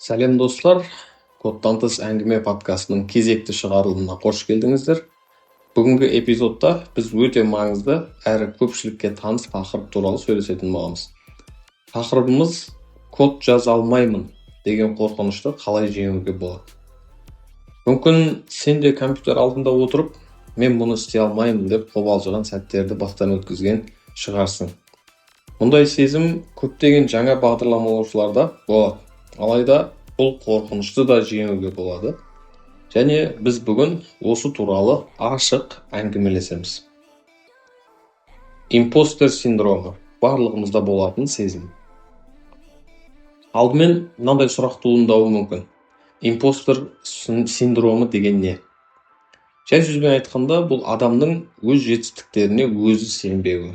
Сәлем достар, Кодтан тыс әңгіме подкастының кезекті шығарылымына қош келдіңіздер. Бүгінгі эпизодта біз өте маңызды әрі көпшілікке таныс тақырып туралы сөйлесетін боламыз. Тақырыбымыз код жаза алмаймын деген қорқынышты қалай жеңуге болады. Мүмкін сен де компьютер алдында отырып, мен бұны істей алмаймын деп қобалжыған сәттерді бастан өткізген шығарсың. Мұндай сезім көптеген жаңа бағдарламалаушыларда болады. Алайда бұл қорқынышты да жеңуге болады. Және біз бүгін осы туралы ашық әңгімелесеміз. Импостер синдромы барлығымызда болатын сезім. Алдымен мынандай сұрақ туындауы мүмкін. Импостер синдромы деген не? Жай сөзбен айтқанда, бұл адамның өз жетістіктеріне өзі сенбеуі.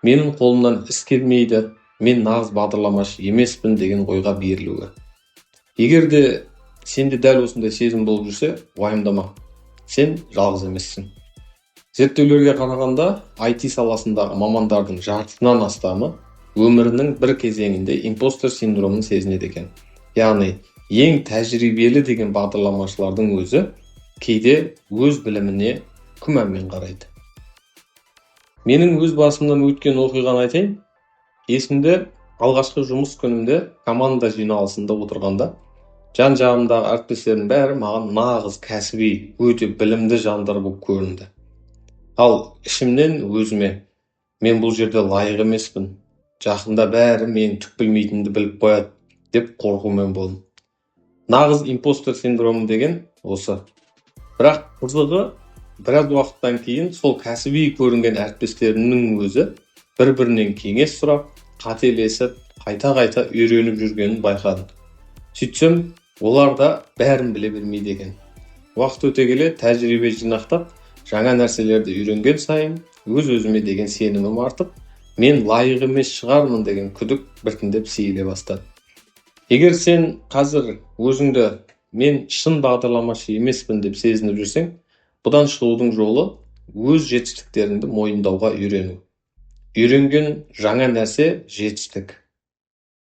Менің қолымнан іс келмейді, мен нағыз бағдарламашы емеспін деген ойға берілуі. Егер де сенде дәл осындай сезім болып жүрсе, уайымдама. Сен жалғыз емессің. Зерттеулерге қарағанда, IT саласындағы мамандардың жартысынан астамы өмірінің бір кезеңінде импостер синдромын сезінеді екен. Яғни, ең тәжірибелі деген бағдарламашылардың өзі кейде өз біліміне күмәнмен қарайды. Менің өз басымнан өткен оқиғаны айтайын. Есімде алғашқы жұмыс күнімде команда жиналысында отырғанда, жан-жағымдағы әріптестердің бәрі маған нағыз кәсіби, өте білімді жандар болып көрінді. Ал ішімнен өзіме, мен бұл жерде лайық емеспін, жақында бәрі мен түк білмейтінді біліп қояды деп қорқумен болдым. Нағыз импостер синдромы деген осы. Бірақ қызығы, біраз уақыттан кейін сол кәсіби көрінген әріптестерінің өзі бір-бірінен кеңес сұрап, қателесіп, қайта-қайта үйреніп жүргенін байқадым. Сөйтсем, олар да бәрін біле бермейді екен. Уақыт өте келе тәжірибе жинақтап, жаңа нәрселерді үйренген сайын, өз-өзіме деген сенімім артып, мен лайық емес шығармын деген күдік біртіндеп сейіле бастады. Егер сен қазір өзіңді мен шын бағдарламашы емеспін деп сезініп жүрсең, бұдан шығудың жолы өз жетістіктеріңді мойындауға үйрену. Үйренген жаңа нәрсе жетістік.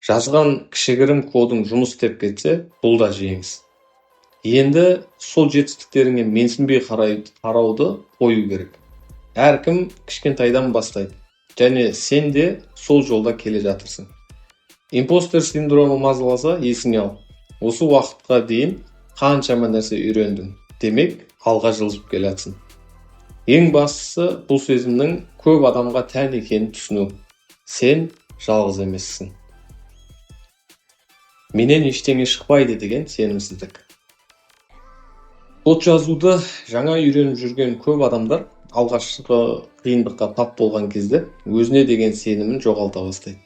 Жазған кішігірім кодың жұмыс істеп кетсе, бұл да жеңіс. Енді сол жетістіктеріңе менсінбей қарауды қою керек. Әркім кішкентайдан бастайды. Және сен де сол жолда келе жатырсың. Импостер синдромы мазаласа, есіңе ал. Осы уақытқа дейін қаншама нәрсе үйрендің. Демек, алға жылжып келатсың. Ең бастысы бұл сезімнің көп адамға тән екенін түсіну. Сен жалғыз емессің. Менен ештеңе шықпайды деген сенімсіздік. Код жазуды жаңа үйреніп жүрген көп адамдар алғашқы қиындыққа тап болған кезде өзіне деген сенімін жоғалта бастайды.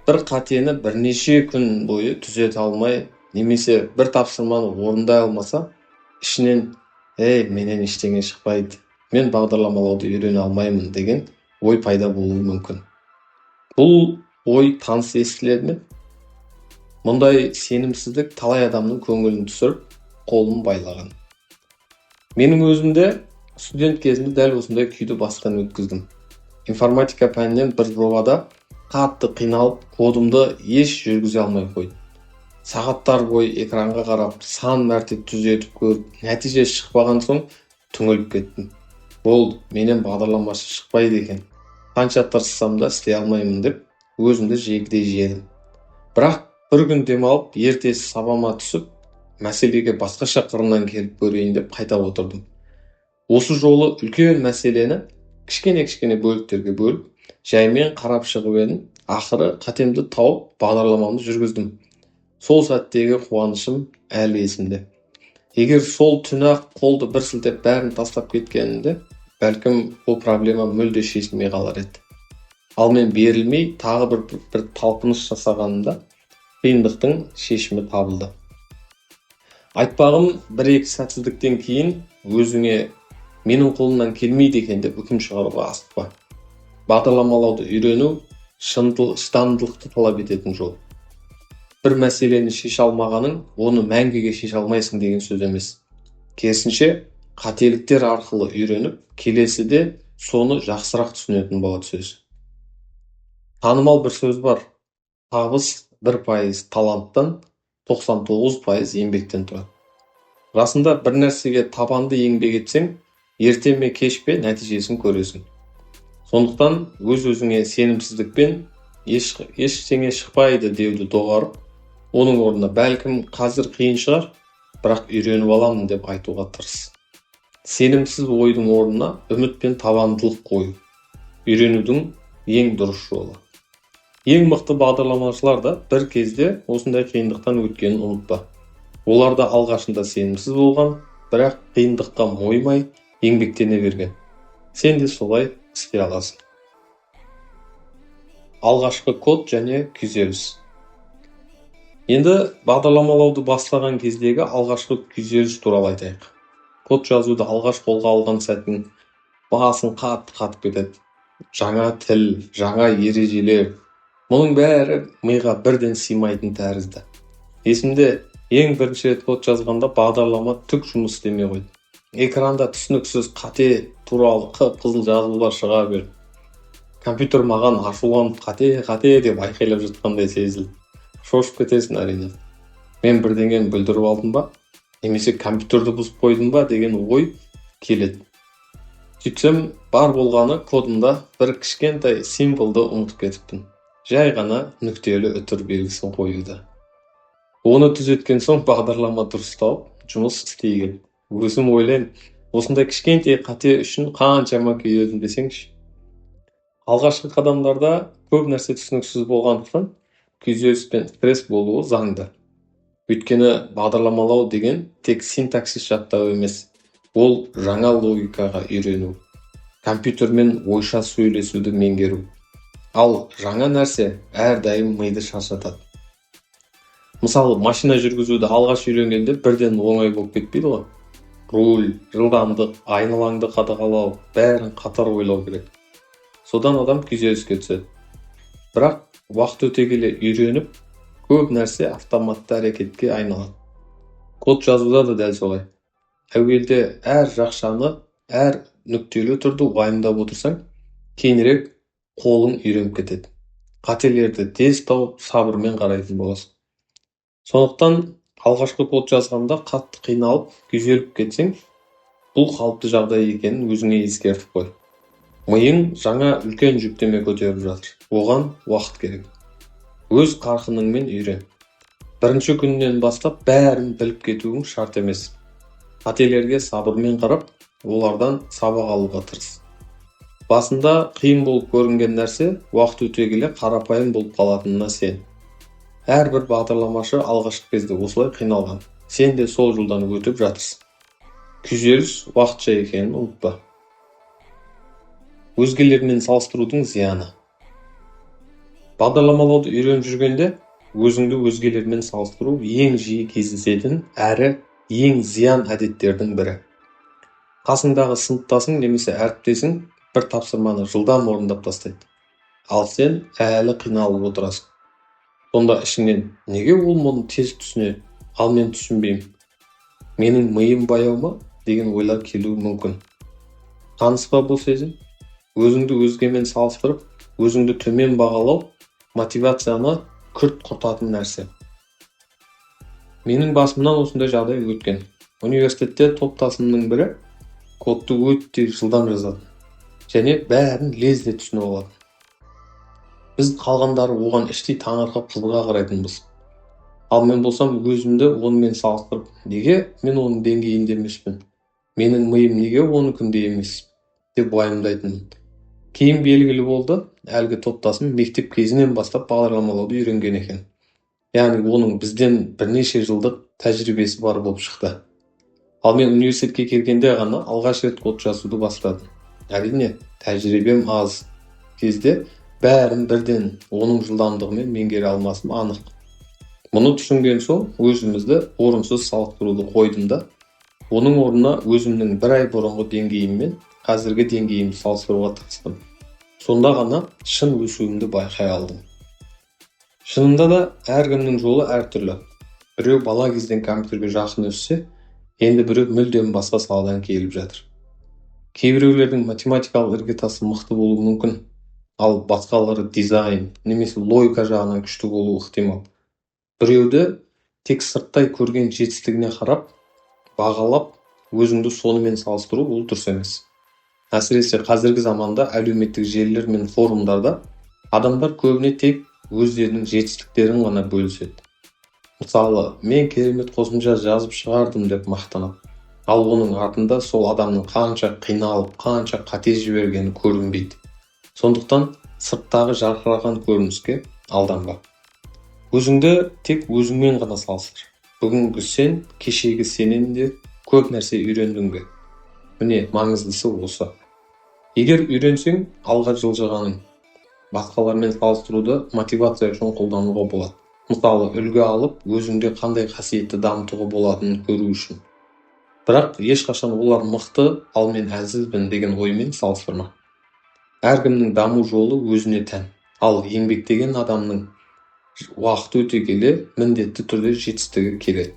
Бір қатені бірнеше күн бойы түзете алмай, немесе бір тапсырманы орындай алмаса, ішінен менен ештеңе шықпайды, мен бағдарламалауды үйрене алмаймын деген ой пайда болуы мүмкін. Бұл ой таныс естіледі ме? Мұндай сенімсіздік талай адамның көңілін түсіріп, қолын байлаған. Менің өзімде студент кезімде дәл осындай күйді бастан өткіздім. Информатика пәнінен бір жобада қатты қиналып, кодымды еш жүргізе алмай қойдым. Сағаттар бойы экранға қарап, сан мәрте түзетіп көріп, нәтиже шықпаған соң түңіліп кеттім. Болды, менен бағдарламашы шықпайды екен. Қанша тырыссам да істей алмаймын деп, өзімді жегідей жедім. Бірақ бір күн демалып, ертесі сабама түсіп, мәселеге басқаша қырынан келіп көрейін деп қайта отырдым. Осы жолы үлкен мәселені кішкене бөліктерге бөліп, жаймен қарап шығып едім. Ақыры қатемді тауып, бағдарламамды жүргіздім. Сол сәттегі қуанышым әлі есімде. Егер сол түні-ақ қолды бір сілтеп бәрін тастап кеткенімде, бәлкім бұл проблема мүлде шешілмей қалар еді. Ал мен берілмей, тағы бір талпыныс жасағанымда, қиындықтың шешімі табылды. Айтпағым, бір-екі сәтсіздіктен кейін өзіңе менің қолымнан келмейді екен деп үкім шығаруға асықпа. Бағдарламалауды үйрену шыдамдылықты талап ететін жол. Бір мәселені шеше алмағаның, оны мәңгіге шеше алмайсың деген сөз емес. Керісінше, қателіктер арқылы үйреніп, келесіде соны жақсырақ түсінетін болады сөз. Танымал бір сөз бар. Табыс 1% таланттан, 99% еңбектен тұрады. Расында бір нәрсеге табанды еңбек етсең, ерте ме кеш пе нәтижесін көресің. Сондықтан өз-өзіңе сенімсіздікпен ештеңе шықпайды деуді доғарып, оның орнына бәлкім қазір қиын шығар, бірақ үйреніп аламын деп айтуға тырыс. Сенімсіз ойдың орнына үміт пен табандылық қою. Үйренудің ең дұрыс жолы. Ең мықты бағдарламашылар да бір кезде осындай қиындықтан өткенін ұмытпа. Олар да алғашында сенімсіз болған, бірақ қиындыққа мойымай еңбектене берген. Сен де солай істей аласың. Алғашқы код және күйзеліс. Енді бағдарламалауды бастаған кездегі алғашқы күйзеліс туралы айтайық. Код жазуды алғаш қолға алған сәттің басың қатып кетеді. Жаңа тіл, жаңа ережелер, мұның бәрі миға бірден сыймайтын тәрізді. Есімде, ең бірінші рет код жазғанда бағдарлама түк жұмыс істемей қойды. Экранда түсініксіз қате туралы қып-қызыл жазулар шыға берді. Компьютер маған ашуланып қате деп айқайлап жатқандай сезілді. Шошып кетесің әрине. Мен бірдеңені бүлдіріп алдым ба, немесе компьютерді бұзып қойдым ба деген ой келеді. Сөйтсем, бар болғаны кодымда бір кішкентай символды ұмытып кетіппін. Жай ғана нүктелі үтір белгісін қоюды. Оны түзеткен соң бағдарлама дұрысталып, жұмыс істей келді. Өзім ойлаймын, осындай кішкентай қате үшін қаншама күйедім десеңші. Алғашқы қадамдарда көп нәрсе түсініксіз болғандықтан күйзеліс пен стресс болуы заңды. Өйткені бағдарламалау деген тек синтаксис жаттау емес, ол жаңа логикаға үйрену, компьютермен ойша сөйлесуді меңгеру. Ал жаңа нәрсе әрдайым миды шаршатады. Мысалы, машина жүргізуді алғаш үйренгенде бірден оңай болып кетпейді ғой. Руль, жылдамдық, айналаңды қадағалау, бәрін қатар ойлау керек. Содан адам күйзеліске түседі. Бірақ уақыт өте келе үйреніп, көп нәрсе автоматты әрекетке айналады. Код жазуда да дәл солай. Әуелде әр жақшаны, әр нүктелі түрді уайымдап отырсаң, кейінірек қолың үйреніп кетеді. Қателерді тез тауып, сабырмен қарайтын боласың. Сондықтан алғашқы код жазғанда қатты қиналып, күйзеліп кетсең, бұл қалыпты жағдай екенін өзіңе ескертіп қой. Миың жаңа үлкен жүктеме көтеріп жатыр. Оған уақыт керек. Өз қарқыныңмен үйрен. Бірінші күннен бастап бәрін біліп кетуің шарт емес. Қателерге сабырмен қарап, олардан сабақ алуға тырыс. Басында қиын болып көрінген нәрсе уақыт өте келе қарапайым болып қалатынына сен. Әрбір бағдарламашы алғашқы кезде осылай қиналған. Сен де сол жолдан өтіп жатырсың. Күйзеліс уақытша екенін ұмытпа. Өзгелермен салыстырудың зияны. Бағдарламалауды үйреніп жүргенде, өзіңді өзгелермен салыстыру ең жиі кездесетін әрі ең зиян әдеттердің бірі. Қасыңдағы сыныптасың немесе әріптесің бір тапсырманы жылдам орындап тастайды. Ал сен әлі қиналып отырасың. Сонда ішіңнен, неге ол мұны тез түсінеді, ал мен түсінбеймін? Менің миым баяу ма деген ойлар келуі мүмкін. Таныс па бұл сезім? Өзіңді өзгемен салыстырып, өзіңді төмен бағалау мотивацияны күрт құртатын нәрсе. Менің басымнан осындай жағдай өткен. Университетте топтасымның бірі кодты өте жылдам жазады. Және бәрін лезде түсініп алады. Біз қалғандары оған іштей таңырқап қызыға қарайтынбыз. Ал мен болсам өзімді онымен салыстырып, неге мен оның деңгейінде емеспін? Менің миым неге оныкіндей емес? Деп уайымдайтынмын. Кейін белгілі болды, әлгі топтасым мектеп кезінен бастап бағдарламалауды үйренген екен. Яғни оның бізден бірнеше жылдық тәжірибесі бар болып шықты. Ал мен университетке келгенде ғана алғаш рет код жазуды бастадым. Әрине, тәжірибем аз. Кезде бәрін бірден оның жылдамдығымен меңгере алмасым анық. Мұны түсінген соң өзімізді орынсыз салыстыруды қойдым да, оның орнына өзімнің бір ай бұрынғы деңгейіммен қазіргі деңгейімді салыстыруға тырыстым. Сонда ғана шын өсуімді байқай алдым. Шынында да әркімнің жолы әртүрлі. Біреу бала кезден компьютерге жақын өссе, енді біреу мүлдем басқа саладан келіп жатыр. Кейбіреулердің математикалық іргетасы мықты болуы мүмкін, ал басқалары дизайн немесе логика жағынан күшті болуы ықтимал. Біреуді тек сырттай көрген жетістігіне қарап, бағалап, өзіңді сонымен салыстыру бұл дұрыс емес. Әсіресе қазіргі заманда әлеуметтік желілер мен форумдарда адамдар көбіне тек өздерінің жетістіктерін ғана бөліседі. Мысалы, мен керемет қосымша жазып шығардым деп мақтанады. Ал оның артында сол адамның қанша қиналып, қанша қате жібергені көрінбейді. Сондықтан сырттағы жарқыраған көрініске алданба. Өзіңді тек өзіңмен ғана салыстыр. Бүгінгі сен, кешегі сенен де көп нәрсе үйрендің бе? Міне, маңыздысы осы. Егер үйренсең, алға жылжығаның. Басқалармен салыстыруды мотивация үшін қолдануға болады. Мысалы, үлгі алып, өзіңде қандай қасиетті дамытуға болатынын көру үшін. Бірақ ешқашан олар мықты, ал мен әлсізбін деген оймен салыстырма. Әркімнің даму жолы өзіне тән. Ал еңбектеген адамның уақыт өте келе міндетті түрде жетістігі келеді.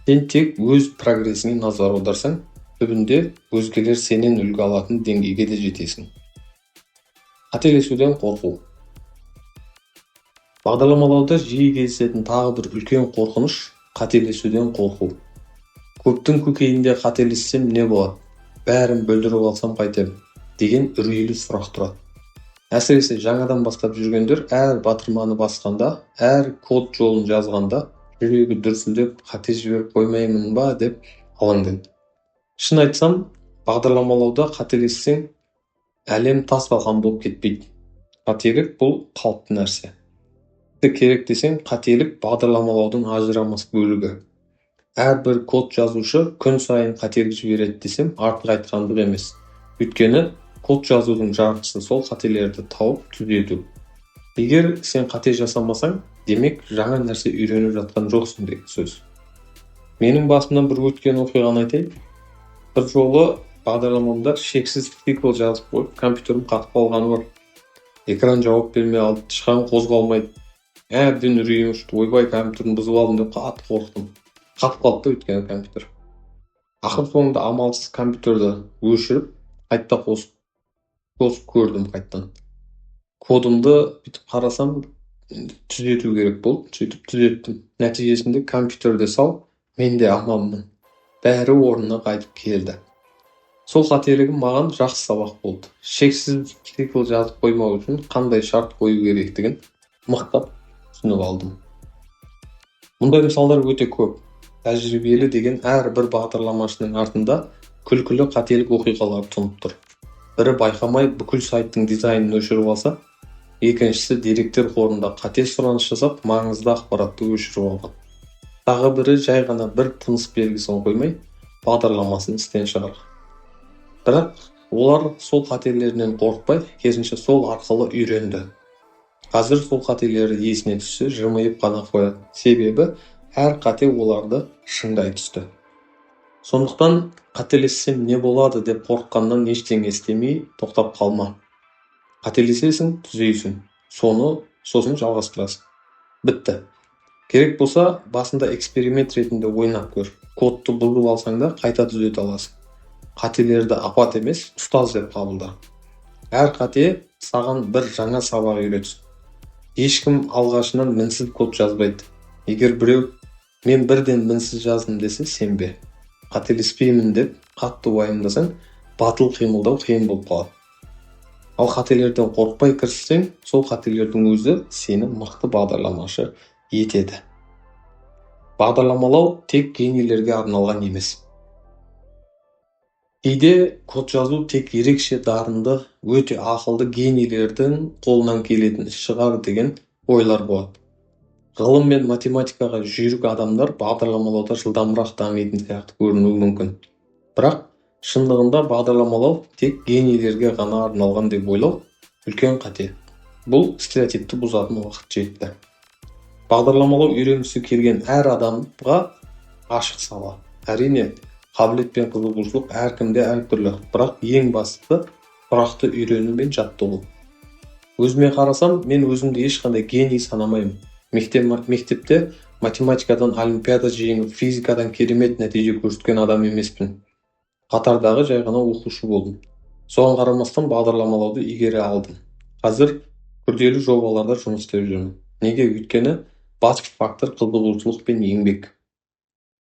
Сен тек өз прогресіңе назар аударсаң, түбінде өзгелер сенен үлгі алатын деңгейге де жетесің. Қателесуден қорқу. Бағдарламалауда жиі кездесетін тағы бір үлкен қорқыныш қателесуден қорқу. Көптің көкейінде қателессем не болады? Бәрін бүлдіріп алсам қайтем? Деген үрейлі сұрақ тұрады. Әсіресе жаңадан бастап жүргендер әр батырманы басқанда, әр код жолын жазғанда, жүрегі дүрсілдеп, қате жіберіп қоймаймын ба деп алаңдайды. Шын айтсам, бағдарламалауда қателессең, әлем тас-талқан болып кетпейді. Қателік бұл қалыпты нәрсе. Керек десең, қателік бағдарламалаудың ажырамас бөлігі. Әрбір код жазушы күн сайын қателік жібереді десем, артық айтқандық емес. Өйткені код жазудың жарғысы сол қателерді тауып түзету. Егер сен қате жасамасаң, демек жаңа нәрсе үйреніп жатқан жоқсың деген сөз. Менің басымнан бір өткен оқиғаны айтайын. Бір жолы бағдарламамда шексіз цикл жазып қойып, компьютерім қатып қалғаны бар. Экран жауап бермей алды, ешқашан қозғалмайды. Әбден үрейім ұшты, ойбай, компьютерін бұзып алдым деп қатты қорықтым. Қатып қалды өйткені компьютер. Ақыр соңында амалсыз компьютерді өшіріп, қайта қосып көрдім қайттан. Кодымды бүйтіп қарасам, түзету керек болды, сөйтіп түзеттім. Нәтижесінде компьютерде сау, мен де аманмын. Бәрі орнына қайтып келді. Сол қателігім маған жақсы сабақ болды. Шексіз цикл жазып қоймау үшін қандай шарт қою керектігін мықтап түсініп алдым. Мұндай мысалдар өте көп. Тәжірибелі деген әрбір бағдарламашының артында күлкілі қателік оқиғалары тұнып тұр. Бірі байқамай бүкіл сайттың дизайнын өшіріп алса, екіншісі деректер қорында қате сұраныс жасап, маңызды ақпаратты өшіріп алған. Тағы бірі жай ғана бір тыныс белгісін қоймай, бағдарламасын істен шығарған. Бірақ олар сол қателерінен қорықпай, керісінше сол арқылы үйренді. Қазір сол қателері есіне түссе, жымиып қана қояды. Себебі әр қате оларды шыңдай түсті. Сондықтан қателессем не болады деп қорыққаннан ештеңе істемей тоқтап қалма. Қателесесің, түзейсің. Сосын жалғастырасың. Бітті. Керек болса, басында эксперимент ретінде ойнап көр. Кодты бұзып алсаң да қайта түзете аласың. Қателерді апат емес, ұстаз деп қабылда. Әр қате саған бір жаңа сабақ үйретсін. Ешкім алғашынан мінсіз код жазбайды. Егер біреу мен бірден мінсіз жаздым десе, сенбе. Қателеспеймін деп қатты уайымдасаң, батыл қимылдау қиын болып қалады. Ал қателерден қорықпай кіріссең, сол қателердің өзі сені мықты бағдарламашы етеді. Бағдарламалау тек генийлерге арналған емес. Кейде код жазу тек ерекше дарынды, өте ақылды генийлердің қолынан келетін шығар деген ойлар болады. Ғылым мен математикаға жүйрік адамдар бағдарламалауда жылдамырақ дамитын сияқты көрінуі мүмкін. Бірақ шындығында бағдарламалау тек генийлерге ғана арналған деп ойлау үлкен қате. Бұл стереотипті бұзатын уақыт жетті. Бағдарламалау үйренгісі келген әр адамға ашық сала. Әрине, қабілет пен қызығушылық әркімде әртүрлі, бірақ ең бастысы тұрақты үйрену мен жаттығу. Өзіме қарасам, мен өзімді ешқандай гений санамаймын. Мектепте математикадан олимпиада жеңіп, физикадан керемет нәтиже көрсеткен адам емеспін. Қатардағы жай ғана оқушы болдым. Соған қарамастан бағдарламалауды игере алдым. Қазір күрделі жобаларда жұмыс істеп жүрмін. Неге? Өйткені Басты фактор қызығушылық пен еңбек.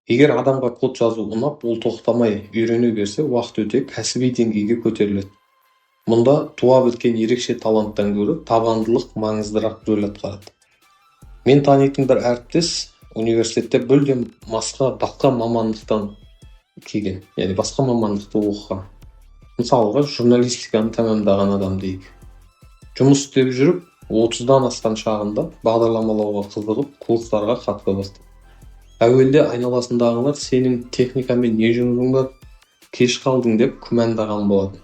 Егер адамға код жазу ұнап, ол тоқтамай үйрене берсе, уақыт өте кәсіби деңгейге көтеріледі. Мұнда туа біткен ерекше таланттан гөрі табандылық маңыздырақ рөл атқарады. Мен танитын бір әріптес университетте мүлдем басқа мамандықтан келген, яғни басқа мамандықты оқыған. Мысалға, журналистиканы тәмамдаған адам дейік. Жұмыс істеп жүріп, 30-дан асқан шағында бағдарламалауға қызығып, курстарға қатыса бастады. Әуелде айналасындағылар сенің техникамен не жұмысың бар, кеш қалдың деп күмәндаған болады.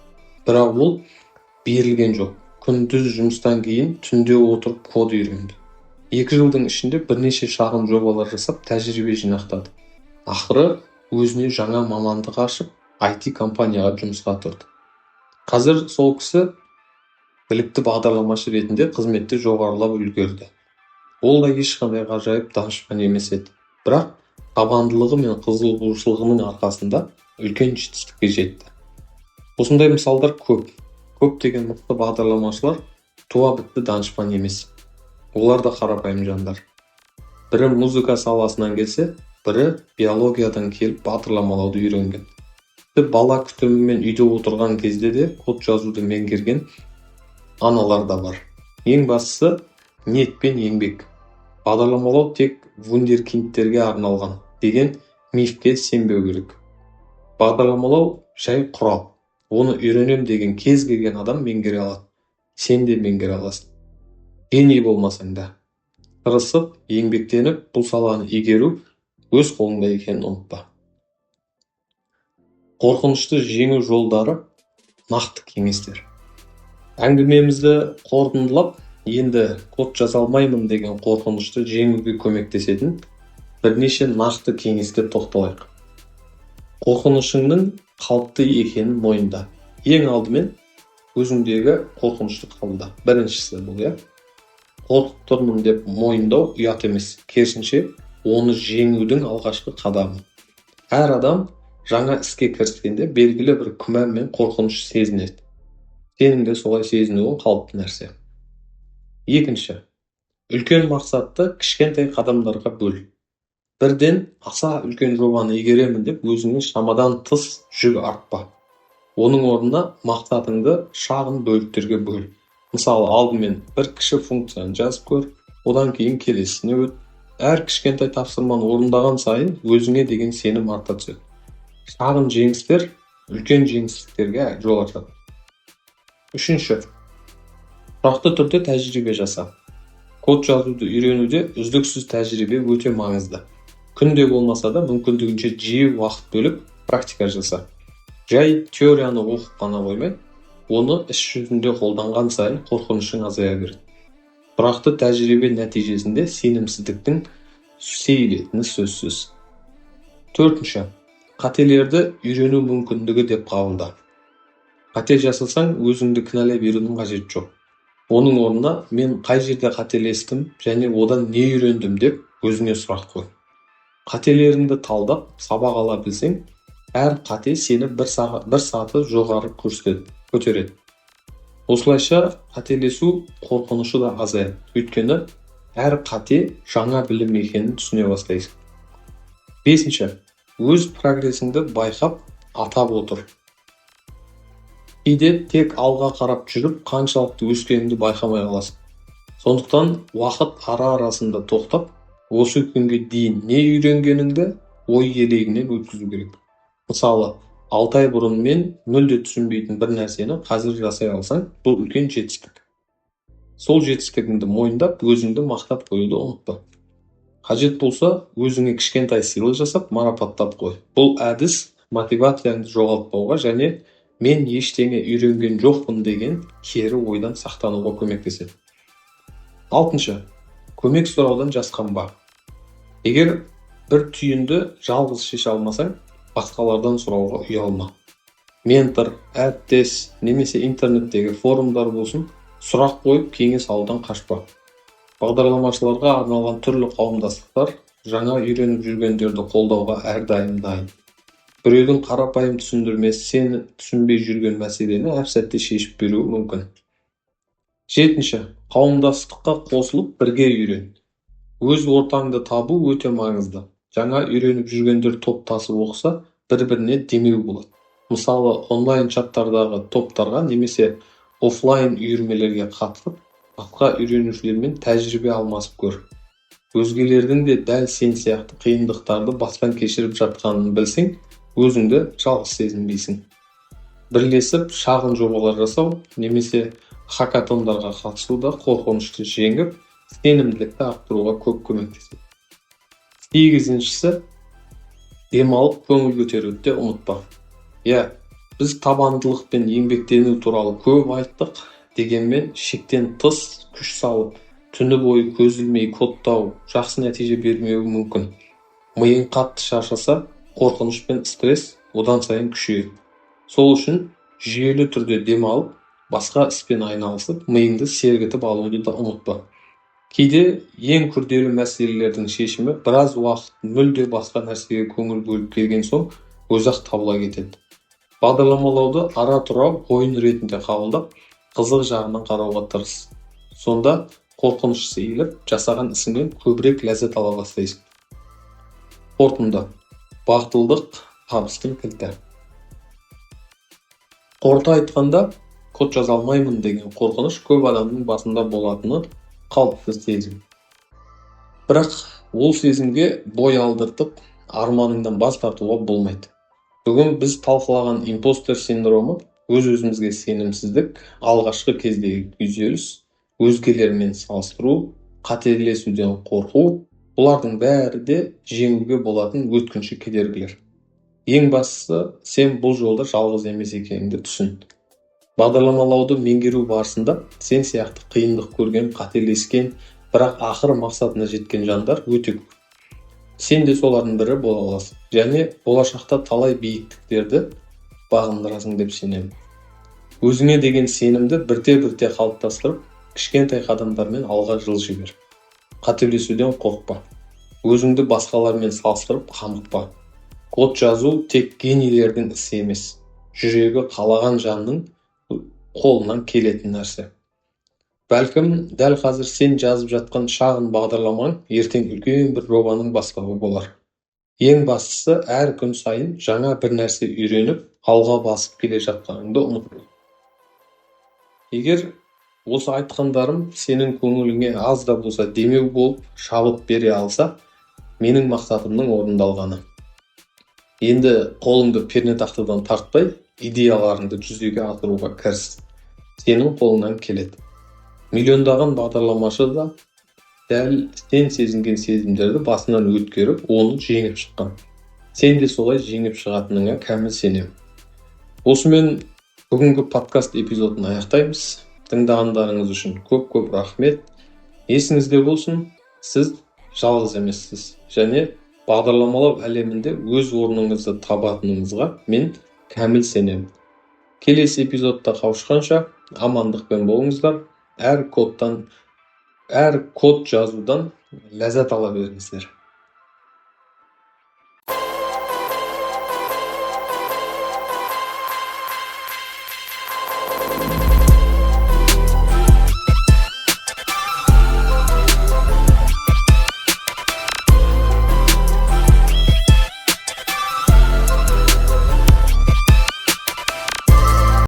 Бірақ ол берілген жоқ. Күндіз жұмыстан кейін түнде отырып код үйренді. 2 жылдың ішінде бірнеше шағын жобалар жасап, тәжірибе жинақтады. Ақыры өзіне жаңа мамандық ашып, IT компанияға жұмысқа тұрды. Қазір сол кісі білікті бағдарламашы ретінде қызметте жоғарылап үлгерді. Ол да ешқандай ғажайып данышпан емес еді. Бірақ табандылығы мен қызығушылығының арқасында үлкен жетістікке жетті. Осындай мысалдар көп. Көптеген мықты бағдарламашылар туа бітті данышпан емес. Олар да қарапайым жандар. Бірі музыка саласынан келсе, бірі биологиядан келіп бағдарламалауды үйренген. Бала күтімімен үйде отырған кезде де код жазуды меңгерген аналар да бар. Ең бастысы ниет пен еңбек. Бағдарламалау тек вундеркиндтерге арналған деген мифке сенбеу керек. Бағдарламалау жай құрал. Оны үйренем деген кез келген адам меңгере алады. Сен де меңгере аласың. Гений болмасаң да. Тырысып, еңбектеніп, бұл саланы игеру өз қолыңда екенін ұмытпа. Қорқынышты жеңу жолдары, нақты кеңестер. Әңгімемізді қорытындылап, енді код жаза алмаймын деген қорқынышты жеңуге көмектесетін бірнеше нақты кеңеске тоқталайық. Қорқынышыңның қалыпты екенін мойында. Ең алдымен өзіңдегі қорқынышты қабылда. Біріншісі бұл, қорқып тұрмын деп мойындау ұят емес. Керісінше, оны жеңудің алғашқы қадамы. Әр адам жаңа іске кіріскенде белгілі бір күмән мен қорқыныш сезінеді. Сенің де солай сезінуің қалыпты нәрсе. Екінші, үлкен мақсатты кішкентай қадамдарға бөл. Бірден аса үлкен жобаны игеремін деп өзіңе шамадан тыс жүк артпа. Оның орнына мақсатыңды шағын бөліктерге бөл. Мысалы, алдымен бір кіші функцияны жазып көр, одан кейін келесіне өт. Әр кішкентай тапсырманы орындаған сайын өзіңе деген сенім арта түседі. Шағын жеңістер үлкен жеңістіктерге жол ашады. Үшінші, тұрақты түрде тәжірибе жаса. Код жазуды үйренуде үздіксіз тәжірибе өте маңызды. Күнде болмаса да мүмкіндігінше жиі уақыт бөліп практика жаса. Жай теорияны оқып қана қоймай, оны іс жүзінде қолданған сайын қорқынышың азая береді. Тұрақты тәжірибе нәтижесінде сенімсіздіктің сейілетіні сөзсіз. Төртінші, қателерді үйрену мүмкіндігі деп қабылда. Қате жасасаң, өзіңді кінәлай берудің қажеті жоқ. Оның орнына мен қай жерде қателестім және одан не үйрендім деп өзіңе сұрақ қой. Қателеріңді талдап, сабақ ала білсең, әр қате сені бір саты жоғары көтереді. Осылайша қателесу қорқынышы да азаяды. Өйткені әр қате жаңа білім екенін түсіне бастайсың. Бесінші, өз прогресіңді байқап, атап отыр. Кейде тек алға қарап жүріп, қаншалықты өскеніңді байқамай қаласың. Сондықтан уақыт арасында тоқтап, осы күнге дейін не үйренгеніңді ой елегінен өткізу керек. Мысалы, 6 ай бұрын мен мүлде түсінбейтін бір нәрсені қазір жасай алсаң, бұл үлкен жетістік. Сол жетістігіңді мойындап, өзіңді мақтап қоюды ұмытпа. Қажет болса, өзіңе кішкентай сыйлық жасап, марапаттап қой. Бұл әдіс мотивацияңды жоғалтпауға және мен ештеңе үйренген жоқпын деген кері ойдан сақтануға көмектеседі. Алтыншы, көмек сұраудан жасқанба. Егер бір түйінді жалғыз шеше алмасаң, басқалардан сұрауға ұялма. Ментор, әріптес, немесе интернеттегі форумдар болсын, сұрақ қойып кеңес алудан қашпа. Бағдарламашыларға арналған түрлі қауымдастықтар жаңа үйреніп жүргендерді қолдауға әрдайым дайын. Біреудің қарапайым түсіндірмесі сені түсінбей жүрген мәселені әп сәтте шешіп беруі мүмкін. Жетінші, қауымдастыққа қосылып бірге үйрен. Өз ортаңды табу өте маңызды. Жаңа үйреніп жүргендер топтасып оқыса, бір-біріне демеу болады. Мысалы, онлайн чаттардағы топтарға немесе офлайн үйірмелерге қатысып, басқа үйренушілермен тәжірибе алмасып көр. Өзгелердің де дәл сен сияқты қиындықтарды бастан кешіріп жатқанын білсең, өзіңді жалғыз сезінбейсің. Бірлесіп шағын жобалар жасау немесе хакатондарға қатысу да қорқынышты жеңіп, сенімділікті арттыруға көп көмектеседі. 8-шісі, демалып көңіл көтеруді де ұмытпа. Біз табандылық пен еңбектену туралы көп айттық, дегенмен шектен тыс күш салып, түні бойы көз ілмей кодтау жақсы нәтиже бермеуі мүмкін. Миың қатты шаршаса, қорқыныш пен стресс одан сайын күшейеді. Сол үшін жүйелі түрде демалып, басқа іспен айналысып, миыңды сергітіп алуды да ұмытпа. Кейде ең күрделі мәселелердің шешімі біраз уақыт мүлде басқа нәрсеге көңіл бөліп келген соң өзі-ақ табыла кетеді. Бағдарламалауды ара-тұра ойын ретінде қабылдап, қызық жағынан қарауға тырыс. Сонда қорқыныш сейіліп, жасаған ісіңнен көбірек ләззат ала бастайсың. Қорытынды. Бақыттылық табыстың кілті. Қорыта айтқанда, код жаза алмаймын деген қорқыныш көп адамның басында болатыны қалыпты сезім. Бірақ ол сезімге бой алдыртып, арманыңдан бас тартуға болмайды. Бүгін біз талқылаған импостер синдромы, өз-өзімізге сенімсіздік, алғашқы кездегі күйзеліс, өзгелермен салыстыру, қателесуден қорқу, бұлардың бәрі де жеңуге болатын өткінші кедергілер. Ең бастысы, сен бұл жолда жалғыз емес екеніңді түсін. Бағдарламалауды меңгеру барысында сен сияқты қиындық көрген, қателескен, бірақ ақыры мақсатына жеткен жандар өте көп. Сен де солардың бірі бола аласың, және болашақта талай биіктіктерді бағындырасың деп сенемін. Өзіңе деген сенімді бірте-бірте қалыптастырып, кішкентай қадамдармен алға жылжи бер. Қателесуден қорықпа. Өзіңді басқалармен салыстырып қамықпа. Код жазу тек генийлердің ісі емес, жүрегі қалаған жанның қолынан келетін нәрсе. Бәлкім, дәл қазір сен жазып жатқан шағын бағдарламаң ертең үлкен бір жобаның бастауы болар. Ең бастысы, әр күн сайын жаңа бір нәрсе үйреніп, алға басып келе жатқаныңды ұмытпа. Егер осы айтқандарым сенің көңіліңе аз да болса демеу болып, шабыт бере алса, менің мақсатымның орындалғаны. Енді қолыңды пернетақтадан тартпай, идеяларыңды жүзеге асыруға кіріс. Сенің қолыңнан келеді. Миллиондаған бағдарламашы да дәл сен сезінген сезімдерді басынан өткеріп, оны жеңіп шыққан. Сен де солай жеңіп шығатыныңа кәміл сенемін. Осымен бүгінгі подкаст эпизодын аяқтаймыз. Тыңдағандарыңыз үшін көп-көп рахмет. Есіңізде болсын, сіз жалғыз емессіз, және бағдарламалау әлемінде өз орныңызды табатыныңызға мен кәміл сенемін. Келесі эпизодта қауышқанша амандықпен болыңыздар. Әр код жазудан ләззат ала беріңіздер.